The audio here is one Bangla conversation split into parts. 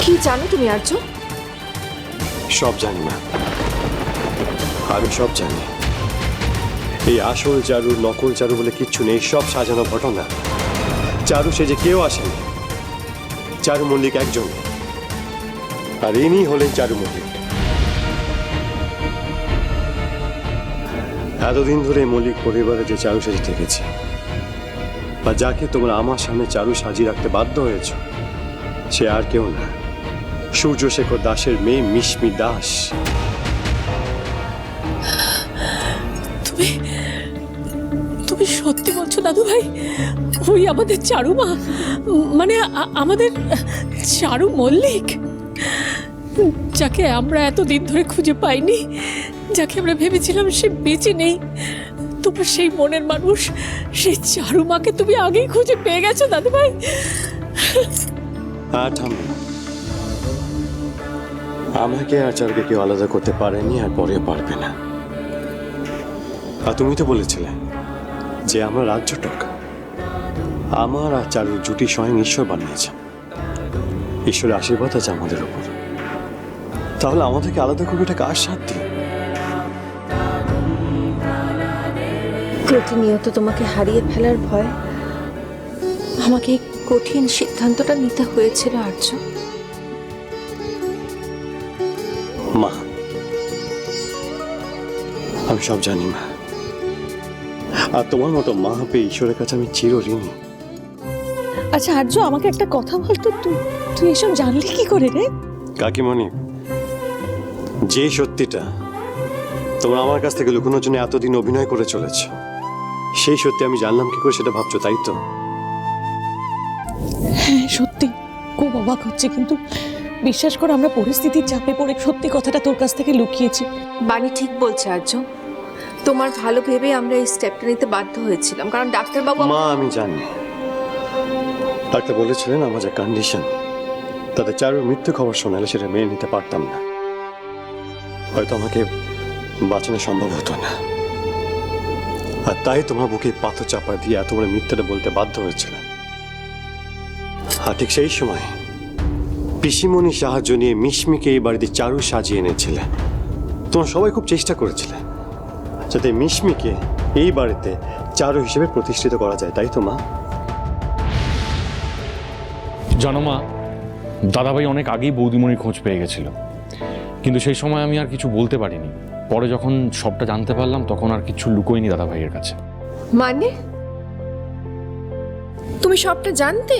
কি জানো তুমি আর্য? সব জানি না, আমি সব জানি। এই আসল চারু নকল চারু বলে কিচ্ছু নেই, সব সাজানো ঘটনা। চারু সে যে কেউ আসেনি, চারু মল্লিক একজন, আর ইনি হলেন চারু মল্লিক। এতদিন ধরে মল্লিক পরিবারে যে চারু সেজে থেকেছে, বা যাকে তোমরা আমার সামনে চারু সাজিয়ে রাখতে বাধ্য হয়েছ, সে আর কেউ না, সূর্যশেখর দাসের মেয়ে মিশমি দাস। তুমি তুমি সত্যি বলছো দাদু ভাই? ওই আমাদের চারু মা, মানে আমাদের চারু মল্লিক, যাকে আমরা এতদিন ধরে খুঁজে পাইনি, যাকে আমরা ভেবেছিলাম সে বেঁচে নেই, তোমার সেই মনের মানুষ, সেই চারু মাকে তুমি আগেই খুঁজে পেয়ে গেছো দাদু ভাই। আমাকে আর চারুকে কেউ আলাদা করতে পারেনি, আর পরে পারবে না। আর তুমি তো বলেছিলে যে আমরা রাজ্যটক, আমার আর চারুর জুটি স্বয়ং ঈশ্বর বানিয়েছে, ঈশ্বরের আশীর্বাদ আছে আমাদের উপর। তাহলে আমাদেরকে আলাদা করবে এটা কার সাধ্যে? প্রতিনিয়ত তোমাকে হারিয়ে ফেলার ভয় আমাকে এই কঠিন সিদ্ধান্তটা নিতে হয়েছিল আর্য। মা, আমি সব জানি মা, আর তোমার মতো মা পেয়ে ঈশ্বরের কাছে আমি চিরঋণী। আচ্ছা আর্য, আমাকে একটা কথা বলতো, তুই এসব জানলি কি করে রে? কাকিমণি, যে সত্যিটা তোমরা আমার কাছ থেকে লুকানোর জন্য এতদিন অভিনয় করে চলেছ, সেই সত্যি আমি জানলাম কি করে সেটা ভাবছো, তাই তো? হ্যাঁ সত্যি, খুব অবাক হচ্ছে, কিন্তু বিশ্বাস কর আমরা পরিস্থিতির চাপে পড়ে সত্যি কথাটা তোর কাছ থেকে লুকিয়েছি। বাণী ঠিক বলছে আর্য, তোমার ভালো ভেবে আমরা এই স্টেপটা নিতে বাধ্য হয়েছিলাম, কারণ ডাক্তারবাবু মা, আমি জানি ডাক্তার বলেছিলেন আমার যে কন্ডিশন, তাতে চারুর মৃত্যু খবর শোনালে সেটা মেনে নিতে পারতাম না, হয়তো আমাকে বাঁচানো সম্ভব হতো না। আর তাই তোমার বুকে পাথর চাপা দিয়ে এত বড় মিথ্যাটা বলতে বাধ্য হয়েছিলাম। আর ঠিক সেই সময় পিসিমণি সাহায্য নিয়ে মিশমিকে এই বাড়িতে চারু সাজিয়ে এনেছিলে। তোমরা সবাই খুব চেষ্টা করেছিলে যাতে মিশমিকে এই বাড়িতে চারু হিসেবে প্রতিষ্ঠিত করা যায়, তাই তো মা? জানো মা, দাদাভাই অনেক আগেই বৌদিমণির খোঁজ পেয়ে গেছিল, কিন্তু সেই সময় আমি আর কিছু বলতে পারিনি। পরে যখন সবটা জানতে পারলাম তখন আর কিছু লুকোইনি দাদাভাইয়ের কাছে। মানে তুমি সবটা জানতে?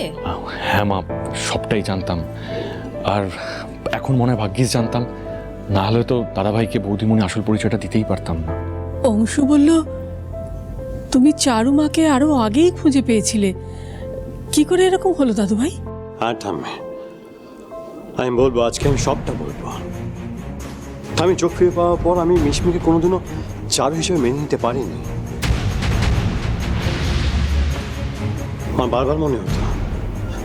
হ্যাঁ মা, সবটাই জানতাম, আর এখন মনে হয় ভাগ্যিস জানতাম, না হলে তো দাদাভাইকে বৌদিমণি আসল পরিচয়টা দিতেই পারতাম না। অংশু বলল তুমি চারু মাকে আরো আগেই খুঁজে পেয়েছিলে, কি করে এরকম হলো দাদু ভাই? আর থামবে, আমি বলবো, আজকে আমি সবটা বলবো। আমি চোখ ফিরে পাওয়ার পর আমি মিশমিকে কোনোদিনও চারু হিসেবে মেনে নিতে পারিনি। আমার বারবার মনে হতো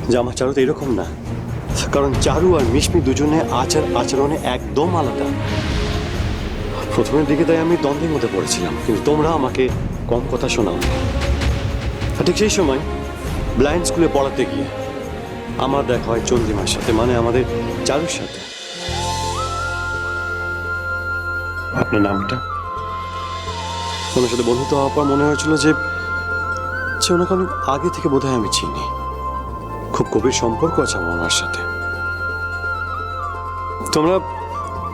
যে আমার চারু তো এরকম না, কারণ চারু আর মিশমি দুজনে আচরণে একদম আলাদা। প্রথমের দিকে তাই আমি দ্বন্দ্বের মধ্যে পড়েছিলাম, কিন্তু তোমরা আমাকে কম কথা শোনাও। ঠিক সেই সময় ব্লাইন্ড স্কুলে পড়াতে গিয়ে আমার দেখা হয় চন্দ্রিমার সাথে, মানে আমাদের চারুর সাথে। আপনার নামটা? ওনার সাথে বন্ধুত্ব হওয়ার পর মনে হয়েছিল যে ওনাকে অনেক আগে থেকে বোধহয় আমি চিনি, খুব গভীর সম্পর্ক আছে আমার ওনার সাথে। তোমরা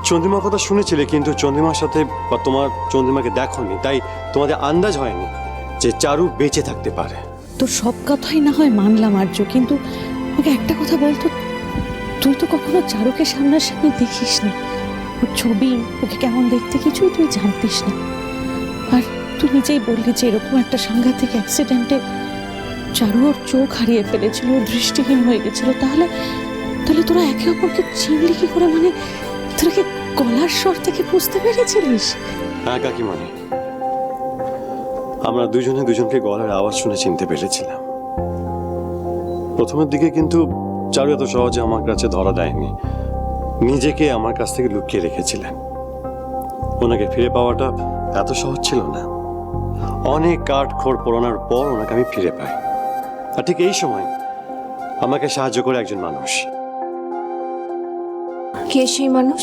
চন্দ্রিমার কথা শুনেছিলে, কিন্তু চন্দ্রিমার সাথে বা তোমার চন্দ্রিমাকে দেখোনি, তাই তোমাদের আন্দাজ হয়নি যে চারু বেঁচে থাকতে পারে। তোর সব কথাই না হয় মানলাম আর্য, কিন্তু ওকে একটা কথা বলতো, তুই তো কখনো চারুকে সামনাসামনি দেখিস না, ওর ছবি, ওকে কেমন দেখতে কিছুই তুই জানতিস না। আর তুই নিজেই বললি যে এরকম একটা সাংঘাতিক অ্যাক্সিডেন্টে চারু ওর চোখ হারিয়ে ফেলেছিল, ওর দৃষ্টিহীন হয়ে গেছিল। তাহলে তোরা একে অপরকে চিনলি কি করে? মানে তোরা কি গলার স্বর থেকে বুঝতে পেরেছিলিস? হ্যাঁ কাকিমণি, আমরা দুজনে দুজনকে গলার আওয়াজ শুনে চিনতে পেরেছিলাম। প্রথমের দিকে কিন্তু চারু এত সহজে আমার কাছে ধরা দেয়নি, নিজেকে আমার কাছ থেকে লুকিয়ে রেখেছিলেন। ওনাকে ফিরে পাওয়াটা এত সহজ ছিল না, অনেক কাঠখড় পোড়ানোর পর ওনাকে আমি ফিরে পাই। আর ঠিক এই সময় আমাকে সাহায্য করে একজন মানুষ, কে সেই মানুষ?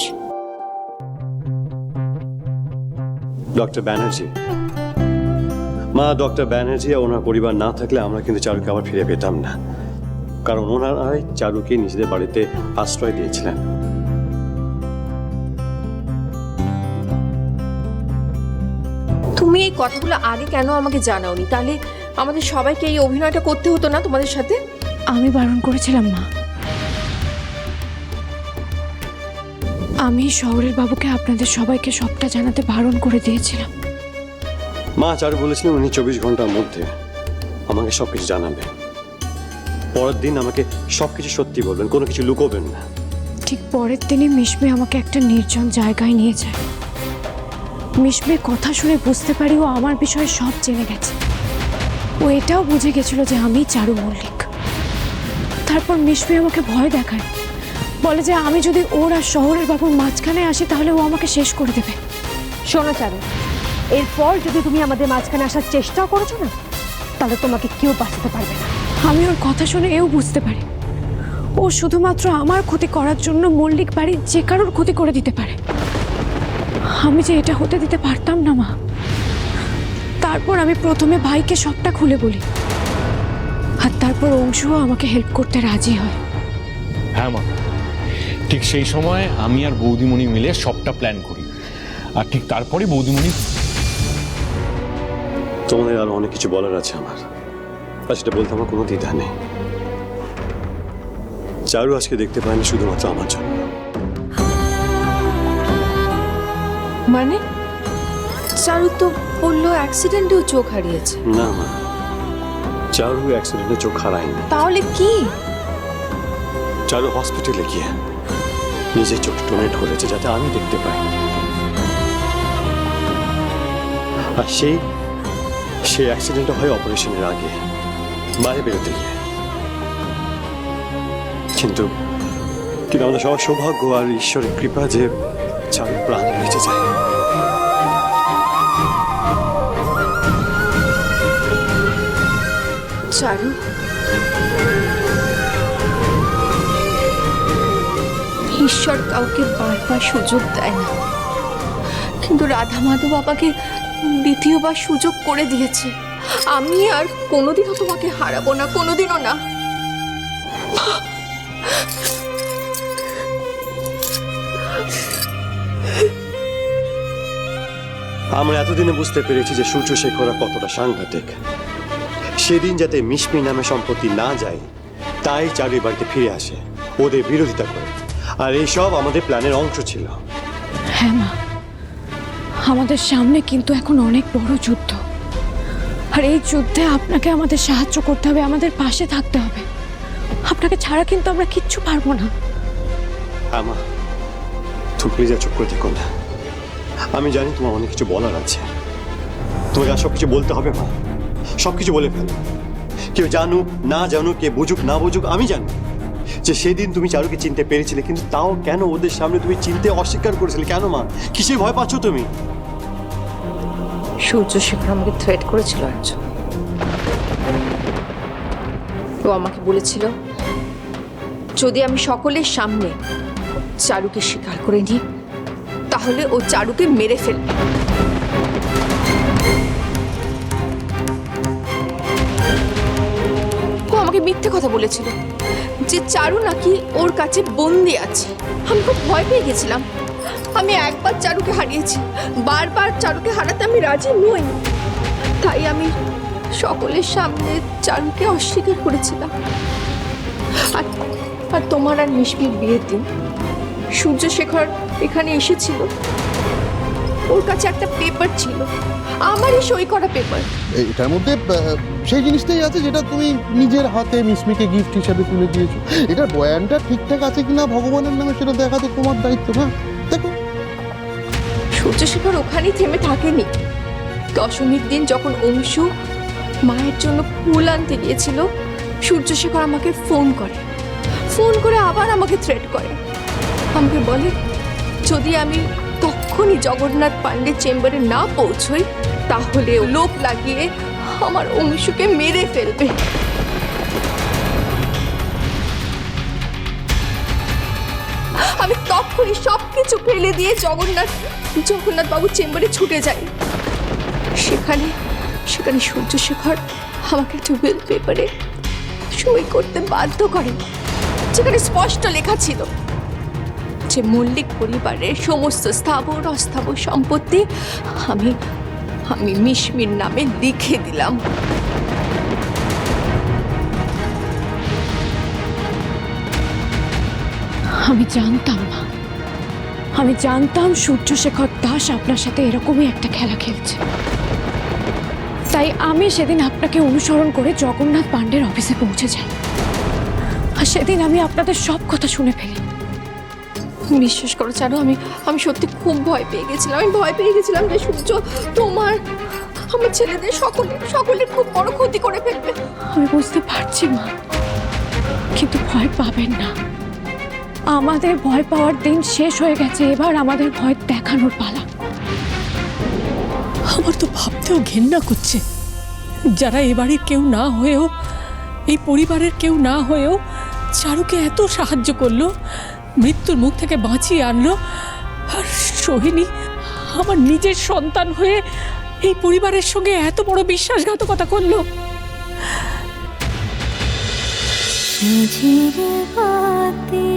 ডক্টর ব্যানার্জি। মা, ডক্টর ব্যানার্জি আর ওনার পরিবার না থাকলে আমরা কিন্তু চারুকে আবার ফিরে পেতাম না, কারণ ওনারাই চারুকে নিজেদের বাড়িতে আশ্রয় দিয়েছিলেন। তুমি এই কথাগুলো আগে কেন আমাকে জানাওনি? তাহলে আমাদের সবাইকে এই অভিনয়টা করতে হতো না তোমাদের সাথে? আমি বারণ করেছিলাম মা। আমি শহরের বাবুকে আপনাদের সবাইকে সবটা জানাতে বারণ করে দিয়েছিলাম। মা, চারু বলেছিলেন উনি 24 ঘন্টার মধ্যে আমাকে সবকিছু জানাবেন। পরের দিন আমাকে সবকিছু সত্যি বলবেন, কোনো কিছু লুকোবেন না। ঠিক পরের দিনই মিশমি আমাকে একটা নির্জন জায়গায় নিয়ে যায়। মিশমির কথা শুনে বুঝতে পারি ও আমার বিষয়ে সব জেনে গেছে। ও এটাও বুঝে গেছিল যে আমি চারু মল্লিক। তারপর মিশমি আমাকে ভয় দেখায়, বলে যে আমি যদি ওর আর শহরের বাবুর মাঝখানে আসি তাহলে ও আমাকে শেষ করে দেবে। শোনো চারু, এরপর যদি তুমি আমাদের মাঝখানে আসার চেষ্টাও করেছো না, তাহলে তোমাকে কেউ বাঁচাতে পারবে না। আমি ওর কথা শুনে এও বুঝতে পারি ও শুধুমাত্র আমার ক্ষতি করার জন্য মল্লিক বাড়ির যে কারোর ক্ষতি করে দিতে পারে। আমি যে এটা হতে দিতে পারতাম না মা। তারপর আমি প্রথমে ভাইকে সবটা খুলে বলি, আর তারপর অংশুও আমাকে হেল্প করতে রাজি হয়। হ্যাঁ মা, ঠিক সেই সময় আমি আর বৌদিমণি মিলে সবটা প্ল্যান করি, আর ঠিক তারপরে বৌদিমণি। তোমাদের আরো অনেক কিছু বলার আছে আমার, আর সেটা বলতে আমার কোনো দ্বিধা নেই। চারু আজকে দেখতে পায়নি শুধুমাত্র আমার জন্য। মানে চারু তো বললো অ্যাক্সিডেন্টেও চোখ হারিয়েছে। না মা, চারু অ্যাক্সিডেন্টে চোখ হারায়নি। তাহলে কি? চারু হসপিটালে গিয়ে নিজের চোখ ডোনেট করেছে যাতে আমি দেখতে পাই। আর সেই অ্যাক্সিডেন্টটা হয় অপারেশনের আগে, বাইরে বেরোতে গিয়ে। কিন্তু আমাদের সবার সৌভাগ্য আর ঈশ্বরের কৃপা যে চারু প্রাণ বেঁচে যায়। চারু, ঈশ্বর কাউকে বারবার সুযোগ দেয় না, কিন্তু রাধা মাধব বাবাকে দ্বিতীয়বার সুযোগ করে দিয়েছে। আমি আর কোনোদিনও তোমাকে হারাবো না, কোনোদিনও না। আমরা এতদিনে বুঝতে পেরেছি যে সূর্যশেখররা কতটা সাংঘাতিক। সেদিন যাতে মিশমি নামে সম্পত্তি না যায় তাই চারুর বাড়িতে ফিরে আসে ওদের বিরোধিতা করে, আর এইসব আমাদের প্ল্যানের অংশ ছিল। হ্যাঁ মা, আমাদের সামনে কিন্তু এখন অনেক বড় যুদ্ধ, আর এই যুদ্ধে আপনাকে আমাদের সাহায্য করতে হবে, আমাদের পাশে থাকতে হবে। আপনাকে ছাড়া কিন্তু আমরা কিচ্ছু পারবো না। আমা, তুমি প্লিজ চুপ করে থেকো না। আমি জানি তোমার অনেক কিছু বলার আছে, তোমাকে আর সবকিছু বলতে হবে মা। সবকিছু বলে ফেলো, কেউ জানুক না জানুক, কে বুঝুক না বুঝুক, আমি জানি যে সেদিন তুমি চারুকে চিনতে পেরেছিলে, কিন্তু তাও কেন ওদের সামনে তুমি চিনতে অস্বীকার করেছিলে? কেন মা? কিসে ভয় পাচ্ছ তুমি? সূর্যশেখর আমাকে থ্রেট করেছিল একজন। ও আমাকে বলেছিল যদি আমি সকলের সামনে চারুকে স্বীকার করে নিই তাহলে ও চারুকে মেরে ফেলবে। ও আমাকে মিথ্যে কথা বলেছিল যে চারু নাকি ওর কাছে বন্দি আছে। আমি খুব ভয় পেয়ে গেছিলাম। আমি একবার চারুকে হারিয়েছি, বারবার চারুকে হারাতে আমি রাজি নই। তাই আমি সকলের সামনে চারুকে অস্বীকার করেছিলাম। আর তোমার আর মিশমির বিয়ের দিন সূর্যশেখর এখানে এসেছিল। ওর কাছে একটা পেপার ছিল, আমারই সই করা পেপার। এটার মধ্যে সেই জিনিসটাই আছে যেটা তুমি নিজের হাতে মিসমিকে গিফট হিসাবে তুলে দিয়েছো। এটার বয়ানটা ঠিকঠাক আছে কিনা ভগবানের নামে সেটা দেখা তো তোমার দায়িত্ব। না দেখো, সূর্যশেখর ওখানেই থেমে থাকেনি। দশমীর দিন যখন অংশু মায়ের জন্য ফুল আনতে গিয়েছিল, সূর্যশেখর আমাকে ফোন করে আবার আমাকে থ্রেট করে। আমাকে বলে যদি আমি তখনই জগন্নাথ পাণ্ডের চেম্বারে না পৌঁছই তাহলে লোক লাগিয়ে আমার অংশুকে মেরে ফেলবে। আমি তখনই সব কিছু ফেলে দিয়ে জগন্নাথ বাবুর চেম্বারে ছুটে যাই। সেখানে সূর্যশেখর আমাকে একটা উইল পেপারে সই করতে বাধ্য করে, যেখানে স্পষ্ট লেখা ছিল যে মল্লিক পরিবারের সমস্ত স্থাবর অস্থাবর সম্পত্তি আমি মিশমির নামে লিখে দিলাম। আমি জানতাম না, আমি জানতাম সূর্যশেখর দাস আপনার সাথে এরকমই একটা খেলা খেলছে। তাই আমি সেদিন আপনাকে অনুসরণ করে জগন্নাথ পাণ্ডের অফিসে পৌঁছে যাই, আর সেদিন আমি আপনাদের সব কথা শুনে ফেলি। বিশ্বাস করো চারু, আমি সত্যি খুব ভয় পেয়ে গেছিলাম। আমি ভয় পেয়ে গেছিলাম যে সূর্য আমার ছেলেদের সকলের খুব বড় ক্ষতি করে ফেলবে। আমি বুঝতে পারছি মা, কিন্তু ভয় পাবেন না। আমাদের ভয় পাওয়ার দিন শেষ হয়ে গেছে, এবার আমাদের ভয় দেখানোর পালা। আমার তো ভাবতেও ঘেন্না করছে, যারা এ বাড়ির কেউ না হয়েও, এই পরিবারের কেউ না হয়েও চারুকে এত সাহায্য করলো, মৃত্যুর মুখ থেকে বাঁচিয়ে আনলো, আর সোহিনী আমার নিজের সন্তান হয়ে এই পরিবারের সঙ্গে এত বড় বিশ্বাসঘাতকতা করলো। ঝিরে বাতি